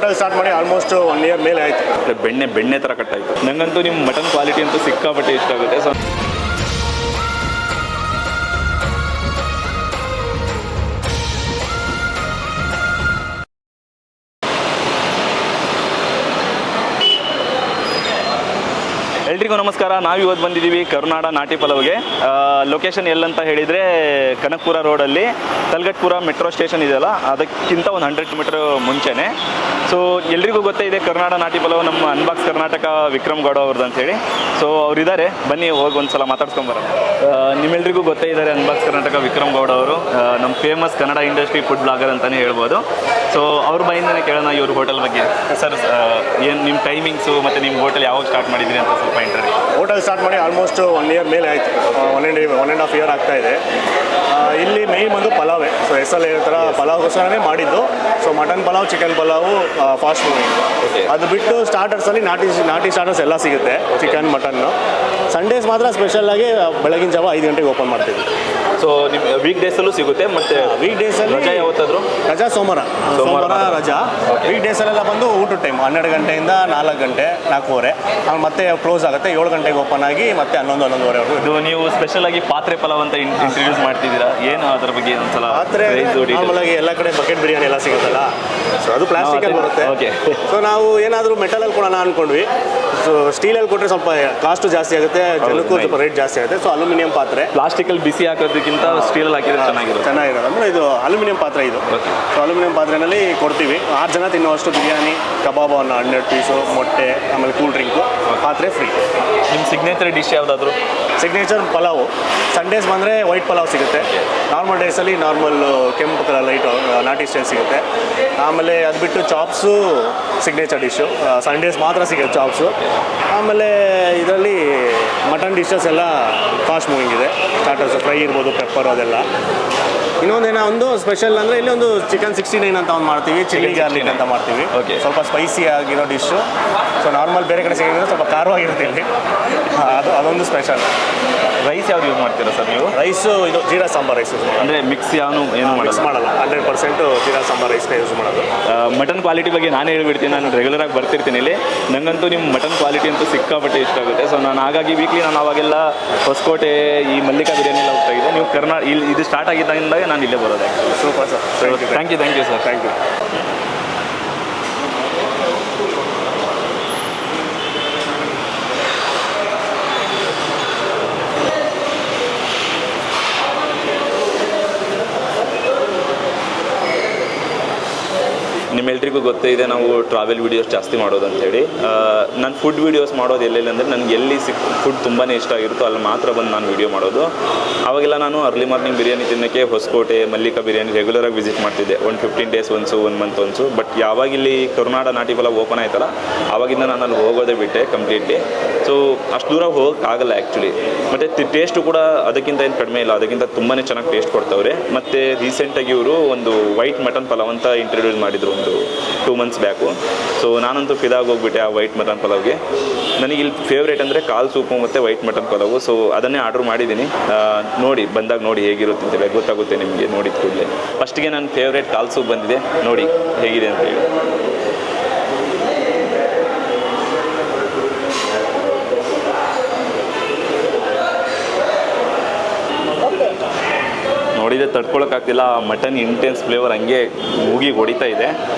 Hotel start ಮಾಡಿ almost 1 year ಮೇಲೆ ಆಯಿತು. ಬೆಣ್ಣೆ ಥರ ಕಟ್ಟಾಯಿತು. ನನಗಂತೂ ನಿಮ್ಮ ಮಟನ್ ಕ್ವಾಲಿಟಿ ಅಂತೂ ಸಿಕ್ಕಾಪಟ್ಟೆ ಇಷ್ಟ ಆಗುತ್ತೆ. ಸೊ ಎಲ್ರಿಗೂ ನಮಸ್ಕಾರ. ನಾವು ಇವತ್ತು ಬಂದಿದ್ದೀವಿ ಕರುನಾಡ ನಾಟಿ ಪಲಾವ್ಗೆ. ಲೊಕೇಶನ್ ಎಲ್ಲಂತ ಹೇಳಿದರೆ ಕನಕಪುರ ರೋಡಲ್ಲಿ ತಲಗಟ್ಪುರ ಮೆಟ್ರೋ ಸ್ಟೇಷನ್ ಇದೆಯಲ್ಲ, ಅದಕ್ಕಿಂತ ಒಂದು 100 ಮೀಟರ್ ಮುಂಚೆನೇ. ಸೊ ಎಲ್ರಿಗೂ ಗೊತ್ತೇ ಇದೆ ಕರುನಾಡ ನಾಟಿ ಪಲಾವ್ ನಮ್ಮ ಅನ್ಬಾಕ್ಸ್ ಕರ್ನಾಟಕ ವಿಕ್ರಮ್ ಗೌಡ ಅವ್ರದ್ದು ಅಂತೇಳಿ. ಸೊ ಅವರಿದ್ದಾರೆ, ಬನ್ನಿ ಹೋಗಿ ಒಂದು ಸಲ ಮಾತಾಡ್ಸ್ಕೊಂಬರೋಣ. ನಿಮ್ಮೆಲ್ರಿಗೂ ಗೊತ್ತೇ ಇದ್ದಾರೆ ಅನ್ಬಾಕ್ಸ್ ಕರ್ನಾಟಕ ವಿಕ್ರಮ್ ಗೌಡ ಅವರು, ನಮ್ಮ famous Kannada industry food blogger ಅಂತಲೇ ಹೇಳ್ಬೋದು. ಸೊ ಅವ್ರ ಬಾಯಿಂದನೇ ಕೇಳೋಣ ಇವ್ರ ಹೋಟೆಲ್ ಬಗ್ಗೆ. ಸರ್, ಏನು ನಿಮ್ಮ ಟೈಮಿಂಗ್ಸು ಮತ್ತು ನಿಮ್ಮ ಹೋಟೆಲ್ ಯಾವಾಗ ಸ್ಟಾರ್ಟ್ ಮಾಡಿದ್ರಿ ಅಂತ ಸ್ವಲ್ಪ ಇಂಟ್ರಿ. ಹೋಟೆಲ್ ಸ್ಟಾರ್ಟ್ ಮಾಡಿ ಆಲ್ಮೋಸ್ಟ್ 1 ಇಯರ್ ಮೇಲೆ ಆಯಿತು. 1.5 ಇಯರ್ ಆಗ್ತಾ ಇದೆ. ಇಲ್ಲಿ ಮೇಯ್ನ್ ಬಂದು ಪಲಾವೇ. ಸೊ ಹೆಸರಲ್ಲಿ ಹೇಳ್ತಾರೆ ಪಲಾವ್ಗೋಸ್ಕರನೇ ಮಾಡಿದ್ದು. So mutton pulao, chicken pulao fast moving. ಅದು ಬಿಟ್ಟು ಸ್ಟಾರ್ಟರ್ಸಲ್ಲಿ ನಾಟಿ ಸ್ಟಾರ್ಟರ್ಸ್ ಎಲ್ಲ ಸಿಗುತ್ತೆ, ಚಿಕನ್ ಮಟನ್ನು. ಸಂಡೇಸ್ ಮಾತ್ರ ಸ್ಪೆಷಲಾಗಿ ಬೆಳಗಿನ ಜಾವ 5 ಗಂಟೆಗೆ ಓಪನ್ ಮಾಡ್ತೀವಿ. ಸೊ ನಿಮ್ಮ ವೀಕ್ ಡೇಸಲ್ಲೂ ಸಿಗುತ್ತೆ, ಮತ್ತು ವೀಕ್ ಡೇಸಲ್ಲಿ ರಜಾ ಯಾವತ್ತಾದರೂ? ರಜಾ ಸೋಮವಾರ ರಜಾ. ವೀಕ್ ಡೇಸಲ್ಲೆಲ್ಲ ಬಂದು ಊಟದ ಟೈಮ್ 12 ಗಂಟೆಯಿಂದ 4 ಗಂಟೆ 4:30. ಆಮೇಲೆ ಮತ್ತೆ ಕ್ಲೋಸ್ ಆಗುತ್ತೆ. 7 ಗಂಟೆಗೆ ಓಪನ್ ಆಗಿ ಮತ್ತೆ 11-11:30 ಇದು ನೀವು ಸ್ಪೆಷಲ್ ಆಗಿ ಪಾತ್ರೆ ಪಲಾವ್ ಅಂತ ಇಂಟ್ರೊಡ್ಯೂಸ್ ಮಾಡ್ತಿದ್ದೀರಾ, ಏನು ಅದ್ರ ಬಗ್ಗೆ ಒಂದ್ಸಲ? ಪಾತ್ರೆ ನಾರ್ಮಲ್ ಆಗಿ ಎಲ್ಲ ಕಡೆ ಬಕೆಟ್ ಬಿರಿಯಾನಿ ಎಲ್ಲ ಸಿಗುತ್ತಲ್ಲ, ಸೊ ಅದು ಪ್ಲಾಸ್ಟಿಕಲ್ಲಿ ಬರುತ್ತೆ. ಓಕೆ. ಸೊ ನಾವು ಏನಾದರೂ ಮೆಟಲಲ್ಲಿ ಕೊಡೋಣ ಅಂದ್ಕೊಂಡ್ವಿ. ಸೊ ಸ್ಟೀಲಲ್ಲಿ ಕೊಟ್ಟರೆ ಸ್ವಲ್ಪ ಕಾಸ್ಟು ಜಾಸ್ತಿ ಆಗುತ್ತೆ, ಜನಕ್ಕೂ ಸ್ವಲ್ಪ ರೇಟ್ ಜಾಸ್ತಿ ಆಗುತ್ತೆ. ಸೊ ಅಲ್ಯೂಮಿನಿಯಂ ಪಾತ್ರೆ. ಪ್ಲಾಸ್ಟಿಕಲ್ಲಿ ಬಿಸಿ ಹಾಕೋದಕ್ಕಿಂತ ಸ್ಟೀಲಲ್ಲಿ ಹಾಕಿದ್ರೆ ಚೆನ್ನಾಗಿರೋದು ಅಂದರೆ ಇದು ಅಲ್ಯೂಮಿನಿಯಂ ಪಾತ್ರೆ ಇದು. ಸೊ ಅಲ್ಯೂಮಿನಿಯಂ ಪಾತ್ರೆಯಲ್ಲಿ ಕೊಡ್ತೀವಿ. 6 ಜನ ತಿನ್ನುವಷ್ಟು ಬಿರಿಯಾನಿ, ಕಬಾಬ್ 12 ಪೀಸು, ಮೊಟ್ಟೆ, ಆಮೇಲೆ ಕೂಲ್ ಡ್ರಿಂಕು, ಪಾತ್ರೆ ಫ್ರೀ. ನಿಮ್ಮ ಸಿಗ್ನೇಚರ್ ಡಿಶ್ ಯಾವುದಾದ್ರು? ಸಿಗ್ನೇಚರ್ ಪಲಾವು. ಸಂಡೇಸ್ ಬಂದರೆ ವೈಟ್ ಪಲಾವ್ ಸಿಗುತ್ತೆ. ನಾರ್ಮಲ್ ಡೇಸಲ್ಲಿ ನಾರ್ಮಲ್ ಕೆಂಪು ಕಲರ್ ಲೈಟು ನಾಟಿ ಸ್ಟೈಲ್ ಸಿಗುತ್ತೆ. ಆಮೇಲೆ ಅದು ಬಿಟ್ಟು ಚಾಪ್ಸು ಸಿಗ್ನೇಚರ್ ಡಿಶ್ಶು. ಸಂಡೇಸ್ ಮಾತ್ರ ಸಿಗುತ್ತೆ ಚಾಪ್ಸು. ಆಮೇಲೆ ಇದರಲ್ಲಿ ಮಟನ್ ಡಿಶಸ್ ಎಲ್ಲ ಫಾಸ್ಟ್ ಮೂವಿಂಗ್ ಇದೆ. ಸ್ಟಾರ್ಟರ್ಸ್ ಫ್ರೈ ಇರ್ಬೋದು, ಪೆಪ್ಪರ್ ಅದೆಲ್ಲ. ಇನ್ನೊಂದೇನೋ ಒಂದು ಸ್ಪೆಷಲ್ ಅಂದರೆ ಇಲ್ಲಿ ಒಂದು ಚಿಕನ್ 69 ಅಂತ ಒಂದು ಮಾಡ್ತೀವಿ, ಚಿಲ್ಲಿ ಗಾರ್ಲಿಕ್ ಅಂತ ಮಾಡ್ತೀವಿ. ಸ್ವಲ್ಪ ಸ್ಪೈಸಿ ಆಗಿರೋ ಡಿಶ್ಶು. ಸೊ ನಾರ್ಮಲ್ ಬೇರೆ ಕಡೆ ಸಿಗೋದ್ರೆ ಸ್ವಲ್ಪ ಖಾರವಾಗಿರುತ್ತೆ ಇಲ್ಲಿ. ಅದೊಂದು ಸ್ಪೆಷಲ್. ರೈಸ್ ಯಾವ್ದು ಯೂಸ್ ಮಾಡ್ತೀರಾ ಸರ್ ನೀವು? ರೈಸು ಇದು ಜೀರಾ ಸಾಂಬಾರ್ ರೈಸ್. ಅಂದರೆ ಮಿಕ್ಸ್ ಏನು ಮಾಡಲ್ಲ. 100% ಜೀರಾ ಸಾಂಬಾರ್ ರೈಸ್ನೇ ಯೂಸ್ ಮಾಡೋದು. ಮಟನ್ ಕ್ವಾಲಿಟಿ ಬಗ್ಗೆ ನಾನು ಹೇಳ್ಬಿಡ್ತೀನಿ. ನಾನು ರೆಗ್ಯುಲರಾಗಿ ಬರ್ತಿರ್ತೀನಿ ಇಲ್ಲಿ. ನನಗಂತೂ ನಿಮ್ಮ ಮಟನ್ ಕ್ವಾಲಿಟಿ ಅಂತೂ ಸಿಕ್ಕಾಪಟ್ಟೆ ಇಷ್ಟ ಆಗುತ್ತೆ. ಸೊ ನಾನು ಹಾಗಾಗಿ ವೀಕ್ಲಿ ನಾನು ಅವಾಗೆಲ್ಲ ಹೊಸಕೋಟೆ, ಈ ಮಲ್ಲಿಕಾ ಬಿರಿಯಾನಿ ಎಲ್ಲ ಹೋಗ್ತಾ ಇದ್ದೆ. ನೀವು ಇಲ್ಲಿ ಇದು ಸ್ಟಾರ್ಟ್ ಆಗಿದ್ದಾಗಿಂದಾಗ ನಾನು ಇಲ್ಲೇ ಬರೋದು. Super sir. Thank you sir. Thank you. ನಿಮ್ಮೆಲ್ರಿಗೂ ಗೊತ್ತೇ ಇದೆ ನಾವು ಟ್ರಾವೆಲ್ ವೀಡಿಯೋಸ್ ಜಾಸ್ತಿ ಮಾಡೋದು ಅಂಥೇಳಿ. ನಾನು ಫುಡ್ ವೀಡಿಯೋಸ್ ಮಾಡೋದು ಎಲ್ಲೆಲ್ಲಿ ಅಂದರೆ ನನಗೆ ಎಲ್ಲಿ ಫುಡ್ ತುಂಬಾ ಇಷ್ಟ ಆಗಿರುತ್ತೋ ಅಲ್ಲಿ ಮಾತ್ರ ಬಂದು ನಾನು ವೀಡಿಯೋ ಮಾಡೋದು. ಆವಾಗೆಲ್ಲ ನಾನು ಅರ್ಲಿ ಮಾರ್ನಿಂಗ್ ಬಿರಿಯಾನಿ ತಿನ್ನೋಕ್ಕೆ ಹೊಸಕೋಟೆ, ಮಲ್ಲಿಕಾ ಬಿರಿಯಾನಿ ರೆಗ್ಯುಲರಾಗಿ ವಿಸಿಟ್ ಮಾಡ್ತಿದ್ದೆ. 15 days once, 1 month once. But ಯಾವಾಗ ಇಲ್ಲಿ ಕರುನಾಡ ನಾಟಿ ಪಲಾವ್ ಓಪನ್ ಆಯ್ತಲ್ಲ, ಆವಾಗಿಂದ ನಾನು ಅಲ್ಲಿ ಹೋಗೋದೇ ಬಿಟ್ಟೆ ಕಂಪ್ಲೀಟ್ಲಿ. ಸೊ ಅಷ್ಟು ದೂರ ಹೋಗೋಕ್ಕಾಗಲ್ಲ ಆ್ಯಕ್ಚುಲಿ. ಮತ್ತು ಟೇಸ್ಟು ಕೂಡ ಅದಕ್ಕಿಂತ ಏನು ಕಡಿಮೆ ಇಲ್ಲ, ಅದಕ್ಕಿಂತ ತುಂಬಾ ಚೆನ್ನಾಗಿ ಟೇಸ್ಟ್ ಕೊಡ್ತವ್ರೆ. ಮತ್ತು ರೀಸೆಂಟಾಗಿ ಇವರು ಒಂದು ವೈಟ್ ಮಟನ್ ಪಲಾವ್ ಅಂತ ಇಂಟ್ರೊಡ್ಯೂಸ್ ಮಾಡಿದರು ಒಂದು 2 ಮಂತ್ಸ್ ಬ್ಯಾಕು. ಸೊ ನಾನಂತೂ ಫಿದಾಗಿ ಹೋಗ್ಬಿಟ್ಟೆ ಆ ವೈಟ್ ಮಟನ್ ಪಲಾವ್ಗೆ. ನನಗಿಲ್ಲಿ ಫೇವ್ರೇಟ್ ಅಂದರೆ ಕಾಲ್ ಸೂಪು ಮತ್ತು ವೈಟ್ ಮಟನ್ ಪಲಾವು. ಸೊ ಅದನ್ನೇ ಆರ್ಡ್ರ್ ಮಾಡಿದ್ದೀನಿ. ನೋಡಿ ಬಂದಾಗ ನೋಡಿ ಹೇಗಿರುತ್ತೆ ಅಂತೇಳಿ ಗೊತ್ತಾಗುತ್ತೆ ನಿಮಗೆ ನೋಡಿದ ಕೂಡಲೇ. ಫಸ್ಟಿಗೆ ನನ್ನ ಫೇವ್ರೇಟ್ ಕಾಲ್ ಸೂಪ್ ಬಂದಿದೆ, ನೋಡಿ ಹೇಗಿದೆ ಅಂತ ಹೇಳಿ. ನೋಡಿದರೆ ತಡ್ಕೊಳಕ್ಕಾಗ್ತಿಲ್ಲ. ಮಟನ್ ಇಂಟೆನ್ಸ್ ಫ್ಲೇವರ್ ಹಂಗೆ ಮೂಗಿಗೆ ಹೊಡಿತಾ ಇದೆ.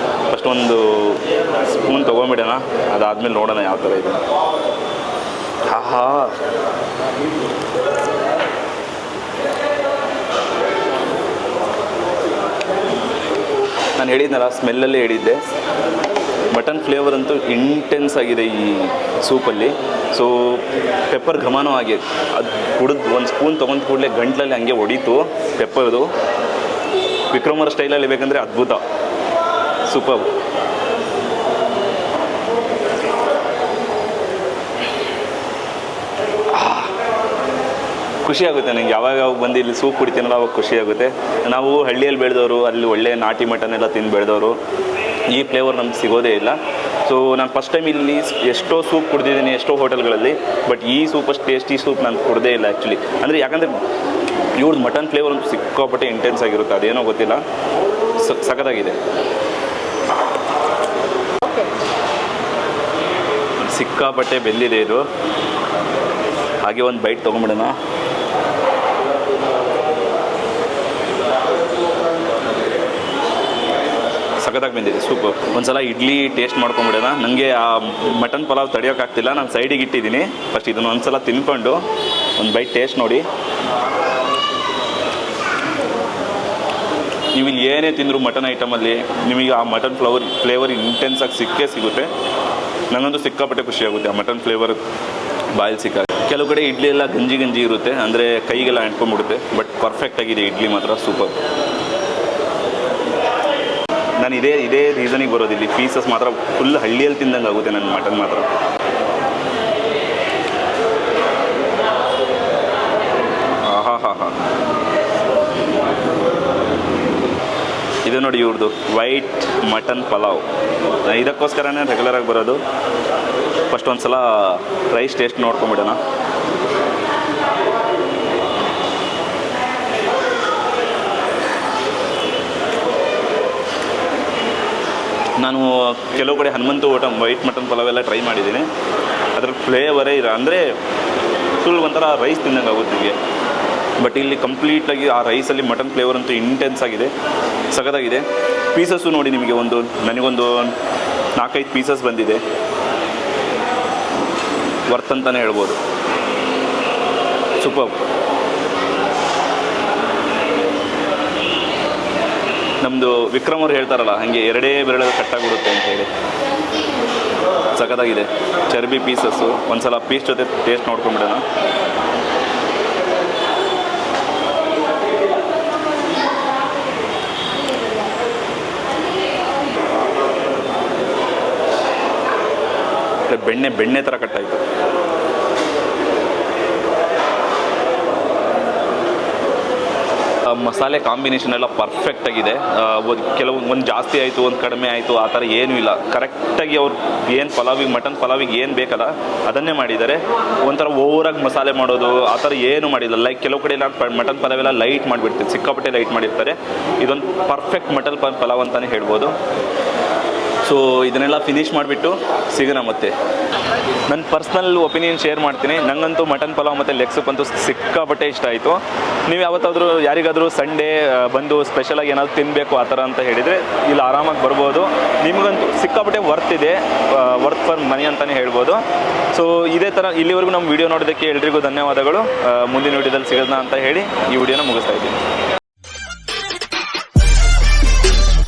ಫಸ್ಟ್ ಒಂದು ಸ್ಪೂನ್ ತೊಗೊಂಬಿಡೋಣ, ಅದಾದಮೇಲೆ ನೋಡೋಣ ಯಾವ ಥರ ಇದೆ. ಆಹಾ, ನಾನು ಹೇಳಿದ್ನಲ್ಲ, ಸ್ಮೆಲ್ಲಲ್ಲೇ ಹೇಳಿದ್ದೆ. ಮಟನ್ ಫ್ಲೇವರ್ ಅಂತೂ ಇಂಟೆನ್ಸ್ ಆಗಿದೆ ಈ ಸೂಪಲ್ಲಿ. ಸೊ ಪೆಪ್ಪರ್ ಘಮನೂ ಆಗಿದೆ. ಅದು ಕುಡಿದು ಒಂದು ಸ್ಪೂನ್ ತೊಗೊಂಡು ಕೂಡಲೇ ಗಂಟ್ಲಲ್ಲಿ ಹಂಗೆ ಹೊಡೀತು ಪೆಪ್ಪರ್ದು. ವಿಕ್ರಮರ ಸ್ಟೈಲಲ್ಲಿ ಬೇಕಂದರೆ ಅದ್ಭುತ, ಸೂಪರ್. ಖುಷಿ ಆಗುತ್ತೆ ನನಗೆ. ಯಾವಾಗ ಬಂದು ಇಲ್ಲಿ ಸೂಪ್ ಕುಡಿತೀನಲ್ಲ ಅವಾಗ ಖುಷಿ ಆಗುತ್ತೆ. ನಾವು ಹಳ್ಳಿಯಲ್ಲಿ ಬೆಳೆದವರು, ಅಲ್ಲಿ ಒಳ್ಳೆ ನಾಟಿ ಮಟನ್ ಎಲ್ಲ ತಿಂದು ಬೆಳೆದವರು. ಈ ಫ್ಲೇವರ್ ನಮ್ಗೆ ಸಿಗೋದೇ ಇಲ್ಲ. ಸೊ ನಾನು ಫಸ್ಟ್ ಟೈಮ್ ಇಲ್ಲಿ ಎಷ್ಟೋ ಸೂಪ್ ಕುಡಿದಿದ್ದೀನಿ, ಎಷ್ಟೋ ಹೋಟೆಲ್ಗಳಲ್ಲಿ. ಬಟ್ ಈ ಸೂಪ್ ಅಷ್ಟು ಟೇಸ್ಟಿ ಸೂಪ್ ನಾನು ಕುಡ್ದೇ ಇಲ್ಲ ಆ್ಯಕ್ಚುಲಿ. ಅಂದರೆ ಯಾಕಂದರೆ ಇವ್ರದ್ದು ಮಟನ್ ಫ್ಲೇವರ್ ಅಂತೂ ಸಿಕ್ಕಾಪಟ್ಟೆ ಇಂಟೆನ್ಸ್ ಆಗಿರುತ್ತೆ. ಅದೇನೋ ಗೊತ್ತಿಲ್ಲ, ಸಖತ್ತಾಗಿದೆ. ಸಿಕ್ಕಾಪಟ್ಟೆ ಬೆಂದಿದೆ ಇದು. ಹಾಗೆ ಒಂದು ಬೈಟ್ ತೊಗೊಂಬಿಡೋಣ. ಸಖತ್ತಾಗಿ ಬಂದಿದೆ, ಸೂಪರ್. ಒಂದ್ಸಲ ಇಡ್ಲಿ ಟೇಸ್ಟ್ ಮಾಡ್ಕೊಂಬಿಡೋಣ. ನನಗೆ ಆ ಮಟನ್ ಪಲಾವ್ ತಡೆಯೋಕ್ಕಾಗ್ತಿಲ್ಲ, ನಾನು ಸೈಡಿಗೆ ಇಟ್ಟಿದ್ದೀನಿ. ಫಸ್ಟ್ ಇದನ್ನು ಒಂದ್ಸಲ ತಿನ್ಕೊಂಡು ಒಂದು ಬೈಟ್ ಟೇಸ್ಟ್ ನೋಡಿ. ನೀವು ಇಲ್ಲಿ ಏನೇ ತಿಂದರೂ ಮಟನ್ ಐಟಮಲ್ಲಿ ನಿಮಗೆ ಆ ಮಟನ್ ಫ್ಲೇವರ್ ಇಂಟೆನ್ಸಾಗಿ ಸಿಗುತ್ತೆ. ನನಗಂತೂ ಸಿಕ್ಕಾಪಟ್ಟೆ ಖುಷಿಯಾಗುತ್ತೆ ಆ ಮಟನ್ ಫ್ಲೇವರ್ ಬಾಯಲ್ಲಿ ಸಿಕ್ಕಾಗ. ಕೆಲವು ಕಡೆ ಇಡ್ಲಿ ಎಲ್ಲ ಗಂಜಿ ಇರುತ್ತೆ, ಅಂದರೆ ಕೈಗೆಲ್ಲ ಅಂಟ್ಕೊಂಡ್ಬಿಡುತ್ತೆ. ಬಟ್ ಪರ್ಫೆಕ್ಟಾಗಿದೆ ಇಡ್ಲಿ ಮಾತ್ರ, ಸೂಪರ್. ನಾನು ಇದೇ ರೀಸನಿಗೆ ಬರೋದಿಲ್ಲ. ಪೀಸಸ್ ಮಾತ್ರ ಫುಲ್ ಹಳ್ಳಿಯಲ್ಲಿ ತಿಂದಂಗೆ ಆಗುತ್ತೆ ನನ್ನ ಮಟನ್ ಮಾತ್ರ. ಆಹಾ. ಇದು ನೋಡಿ ಇವ್ರದ್ದು ವೈಟ್ ಮಟನ್ ಪಲಾವ್. ಇದಕ್ಕೋಸ್ಕರನೇ ರೆಗ್ಯುಲರಾಗಿ ಬರೋದು. ಫಸ್ಟ್ ಒಂದು ಸಲ ರೈಸ್ ಟೇಸ್ಟ್ ನೋಡ್ಕೊಂಬಿಡೋಣ. ನಾನು ಕೆಲವು ಕಡೆ ಹನುಮಂತು ವೈಟ್ ಮಟನ್ ಪಲಾವ್ ಎಲ್ಲ ಟ್ರೈ ಮಾಡಿದ್ದೀನಿ. ಅದ್ರ ಫ್ಲೇವರೇ ಅಂದರೆ ಫುಲ್ ಒಂಥರ ರೈಸ್ ತಿಂದಂಗೆ ಆಗುತ್ತೆ ನಿಮಗೆ. ಬಟ್ ಇಲ್ಲಿ ಕಂಪ್ಲೀಟಾಗಿ ಆ ರೈಸಲ್ಲಿ ಮಟನ್ ಫ್ಲೇವರ್ ಅಂತೂ ಇಂಟೆನ್ಸ್ ಆಗಿದೆ, ಸಖತ್ತಾಗಿದೆ. ಪೀಸಸ್ಸು ನೋಡಿ ನಿಮಗೆ ನನಗೊಂದು 4-5 ಪೀಸಸ್ ಬಂದಿದೆ. ವರ್ತ್ ಅಂತಲೇ ಹೇಳ್ಬೋದು, ಸೂಪರ್. ನಮ್ಮದು ವಿಕ್ರಮ್ ಅವ್ರು ಹೇಳ್ತಾರಲ್ಲ ಹಾಗೆ ಎರಡೇ ಬೆರಳು ಕಟ್ಟಾಗ್ಬಿಡುತ್ತೆ ಅಂತ ಹೇಳಿ, ಸಖತ್ತಾಗಿದೆ. ಚರ್ಬಿ ಪೀಸಸ್ಸು ಒಂದು ಸಲ ಪೀಸ್ ಜೊತೆ ಟೇಸ್ಟ್ ನೋಡ್ಕೊಂಡ್ಬಿಡೋಣ. ಬೆಣ್ಣೆ ಥರ ಕಟ್ಟಾಯಿತು. ಮಸಾಲೆ ಕಾಂಬಿನೇಷನ್ ಎಲ್ಲ ಪರ್ಫೆಕ್ಟಾಗಿದೆ. ಒಂದು ಜಾಸ್ತಿ ಆಯಿತು, ಒಂದು ಕಡಿಮೆ ಆಯಿತು, ಆ ಥರ ಏನೂ ಇಲ್ಲ. ಕರೆಕ್ಟಾಗಿ ಅವ್ರು ಏನು ಮಟನ್ ಪಲಾವಿಗೆ ಏನು ಬೇಕಲ್ಲ ಅದನ್ನೇ ಮಾಡಿದ್ದಾರೆ. ಒಂಥರ ಓವರಾಗಿ ಮಸಾಲೆ ಮಾಡೋದು ಆ ಥರ ಏನೂ ಮಾಡಿಲ್ಲ. ಲೈಕ್ ಕೆಲವು ಕಡೆ ಎಲ್ಲ ಮಟನ್ ಪಲಾವೆಲ್ಲ ಲೈಟ್ ಮಾಡಿಬಿಡ್ತೀವಿ, ಸಿಕ್ಕಾಪಟ್ಟೆ ಲೈಟ್ ಮಾಡಿರ್ತಾರೆ. ಇದೊಂದು ಪರ್ಫೆಕ್ಟ್ ಮಟನ್ ಪಲಾವ್ ಅಂತಲೇ ಹೇಳ್ಬೋದು. ಸೊ ಇದನ್ನೆಲ್ಲ ಫಿನಿಷ್ ಮಾಡಿಬಿಟ್ಟು ಸಿಗೋಣ ಮತ್ತೆ. ನನ್ನ ಪರ್ಸ್ನಲ್ ಒಪಿನಿಯನ್ ಶೇರ್ ಮಾಡ್ತೀನಿ. ನನಗಂತೂ ಮಟನ್ ಪಲಾವ್ ಮತ್ತು ಲೆಗ್ ಸೂಪ್ ಅಂತೂ ಸಿಕ್ಕಾಪಟ್ಟೆ ಇಷ್ಟ ಆಯಿತು. ನೀವು ಯಾವತ್ತಾದರೂ ಯಾರಿಗಾದರೂ ಸಂಡೇ ಬಂದು ಸ್ಪೆಷಲಾಗಿ ಏನಾದರೂ ತಿನ್ನಬೇಕು ಆ ಥರ ಅಂತ ಹೇಳಿದರೆ ಇಲ್ಲಿ ಆರಾಮಾಗಿ ಬರ್ಬೋದು. ನಿಮಗಂತೂ ಸಿಕ್ಕಾಪಟ್ಟೆ ವರ್ತ್ ಇದೆ, ವರ್ತ್ ಫಾರ್ ಮನಿ ಅಂತಲೇ ಹೇಳ್ಬೋದು. ಸೊ ಇದೇ ಥರ ಇಲ್ಲಿವರೆಗೂ ನಮ್ಮ ವೀಡಿಯೋ ನೋಡೋದಕ್ಕೆ ಎಲ್ರಿಗೂ ಧನ್ಯವಾದಗಳು. ಮುಂದಿನ ವೀಡಿಯೋದಲ್ಲಿ ಸಿಗೋಣ ಅಂತ ಹೇಳಿ ಈ ವಿಡಿಯೋನ ಮುಗಿಸ್ತಾ ಇದ್ದೀನಿ.